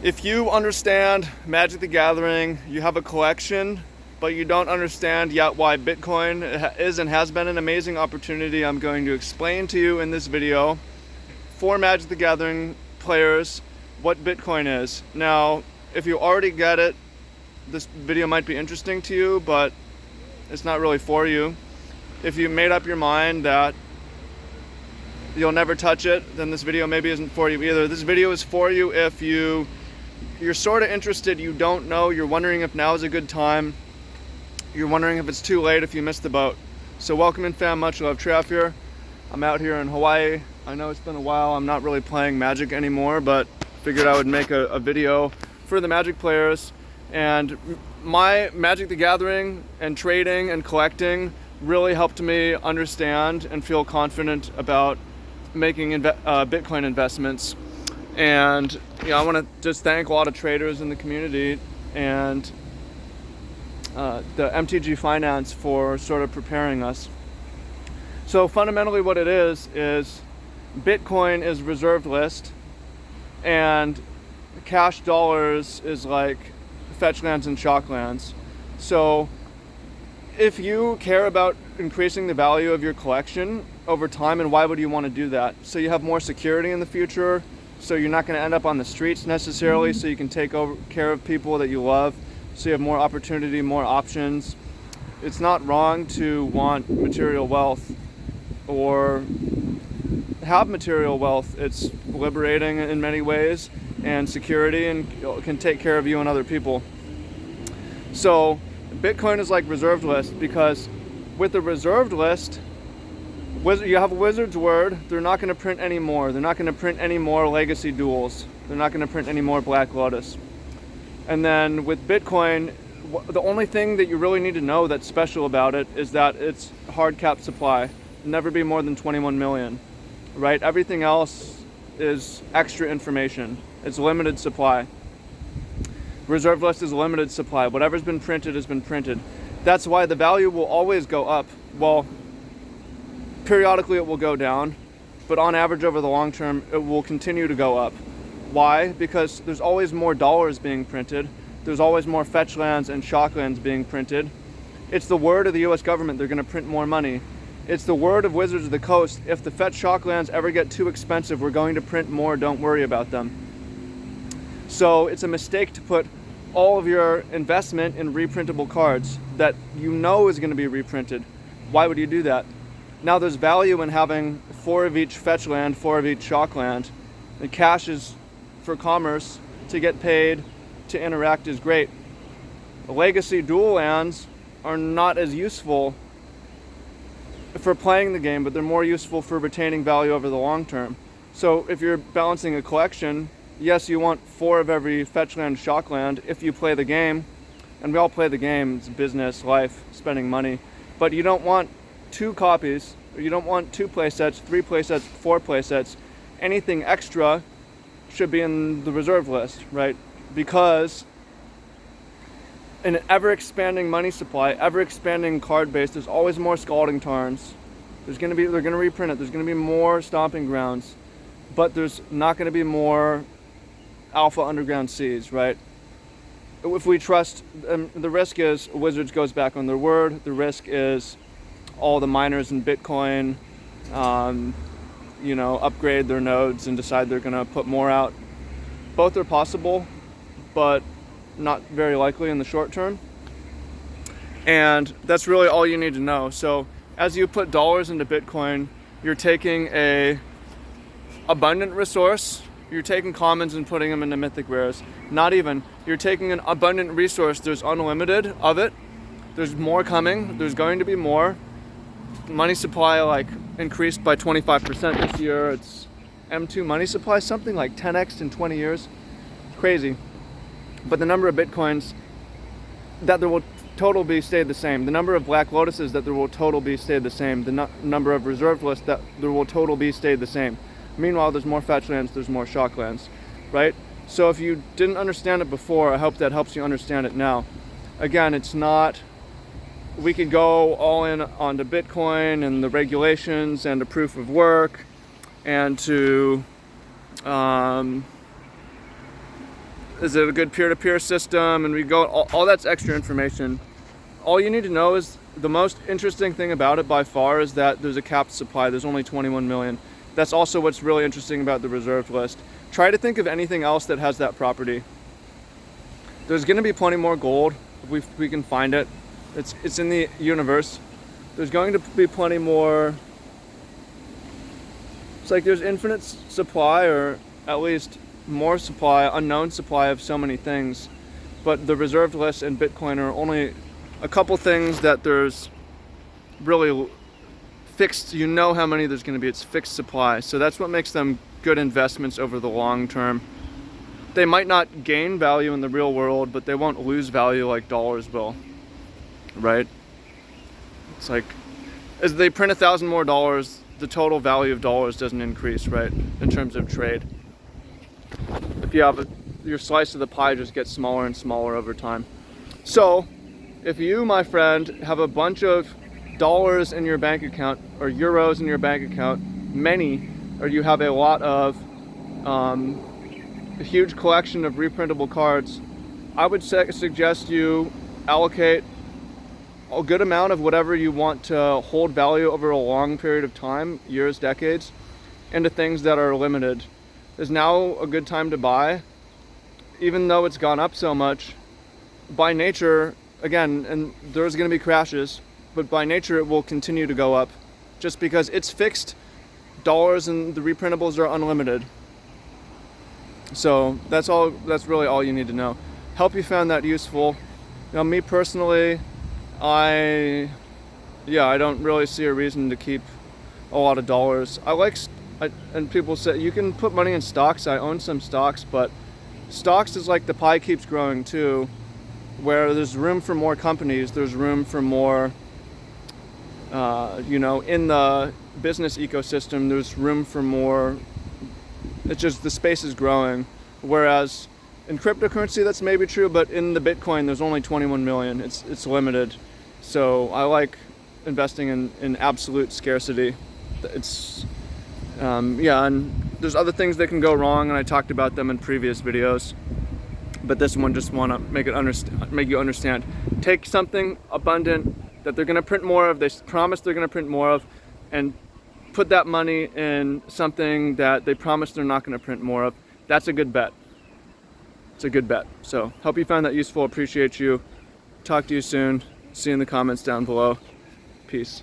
If you understand Magic the Gathering, you have a collection, but you don't understand yet why Bitcoin is and has been an amazing opportunity, I'm going to explain to you in this video for Magic the Gathering players what Bitcoin is. Now, if you already get it, this video might be interesting to you, but it's not really for you. If you made up your mind that you'll never touch it, then this video maybe isn't for you either. This video is for you if you're sort of interested, you don't know, you're wondering if now is a good time, you're wondering if it's too late if you missed the boat. So welcome in, fam. Much love. Trav here. I'm out here in Hawaii. I know it's been a while. I'm not really playing Magic anymore, but figured I would make a video for the Magic players. And my Magic the Gathering and trading and collecting really helped me understand and feel confident about making Bitcoin investments. And I want to just thank a lot of traders in the community and the MTG Finance for sort of preparing us. So fundamentally what it is Bitcoin is reserved list, and cash dollars is like fetch lands and shock lands. So if you care about increasing the value of your collection over time, and why would you want to do that? So you have more security in the future, so you're not going to end up on the streets necessarily, so you can take care of people that you love, so you have more opportunity, more options. It's not wrong to want material wealth or have material wealth. It's liberating in many ways, and security, and can take care of you and other people. So Bitcoin is like reserved list, because with the reserved list, you have a wizard's word. They're not going to print any more. They're not going to print any more legacy duels. They're not going to print any more Black Lotus. And then with Bitcoin, the only thing that you really need to know that's special about it is that it's hard cap supply. Never be more than 21 million, right? Everything else is extra information. It's limited supply. Reserve list is limited supply. Whatever's been printed has been printed. That's why the value will always go up. Well, periodically it will go down, but on average over the long term, it will continue to go up. Why? Because there's always more dollars being printed. There's always more fetch lands and shock lands being printed. It's the word of the US government, they're gonna print more money. It's the word of Wizards of the Coast, if the fetch shock lands ever get too expensive, we're going to print more, don't worry about them. So it's a mistake to put all of your investment in reprintable cards that you know is gonna be reprinted. Why would you do that? Now there's value in having 4 of each fetch land, 4 of each shock land. The cash is for commerce, to get paid, to interact is great. The legacy dual lands are not as useful for playing the game, but they're more useful for retaining value over the long term. So if you're balancing a collection, yes, you want 4 of every fetch land, shock land if you play the game, and we all play the game, it's business, life, spending money, but you don't want 2 copies, or you don't want 2 play sets, 3 play sets, 4 play sets. Anything extra should be in the reserve list, right? Because in an ever-expanding money supply, ever-expanding card base, there's always more Scalding Tarns. They're gonna reprint it. There's gonna be more Stomping Grounds, but there's not gonna be more Alpha Underground Seas, right? If we trust, the risk is Wizards goes back on their word. The risk is all the miners in Bitcoin, upgrade their nodes and decide they're gonna put more out. Both are possible, but not very likely in the short term. And that's really all you need to know. So as you put dollars into Bitcoin, you're taking a abundant resource, you're taking commons and putting them into mythic rares. Not even. You're taking an abundant resource, there's unlimited of it, there's more coming, there's going to be more. Money supply increased by 25% this year. It's M2 money supply, something like 10x in 20 years. Crazy. But the number of Bitcoins that there will total be stayed the same. The number of Black Lotuses that there will total be stayed the same. The number of reserved lists that there will total be stayed the same. Meanwhile, there's more fetch lands, there's more shock lands, right? So if you didn't understand it before, I hope that helps you understand it now. Again, it's not, we could go all in onto Bitcoin and the regulations and the proof of work and to is it a good peer-to-peer system, and we go, all that's extra information. All you need to know is the most interesting thing about it by far is that there's a capped supply. There's only 21 million. That's also what's really interesting about the reserved list. Try to think of anything else that has that property. There's going to be plenty more gold if we can find it. It's in the universe. There's going to be plenty more. It's like there's infinite supply, or at least more supply, unknown supply of so many things. But the reserved list and Bitcoin are only a couple things that there's really fixed. You know how many there's going to be. It's fixed supply. So that's what makes them good investments over the long term. They might not gain value in the real world, but they won't lose value like dollars will, right? It's like, as they print 1,000 more dollars, the total value of dollars doesn't increase, right? In terms of trade. If you have your slice of the pie just gets smaller and smaller over time. So, if you, my friend, have a bunch of dollars in your bank account, or euros in your bank account, or you have a lot of a huge collection of reprintable cards, I would suggest you allocate a good amount of whatever you want to hold value over a long period of time, years, decades, into things that are limited. Is now a good time to buy, even though it's gone up so much. By nature, again, and there's going to be crashes, but by nature it will continue to go up, just because it's fixed. Dollars and the reprintables are unlimited. So that's really all you need to know. Hope you found that useful. You know, me personally, I don't really see a reason to keep a lot of dollars. And people say you can put money in stocks. I own some stocks, but stocks is like the pie keeps growing too, where there's room for more companies, there's room for more, in the business ecosystem, there's room for more. It's just the space is growing. Whereas in cryptocurrency, that's maybe true, but in the Bitcoin, there's only 21 million. It's limited. So I like investing in absolute scarcity. And there's other things that can go wrong, and I talked about them in previous videos. But this one just want to make you understand. Take something abundant that they're going to print more of. They promise they're going to print more of, and put that money in something that they promise they're not going to print more of. That's a good bet. It's a good bet. So hope you found that useful. Appreciate you. Talk to you soon. See you in the comments down below. Peace.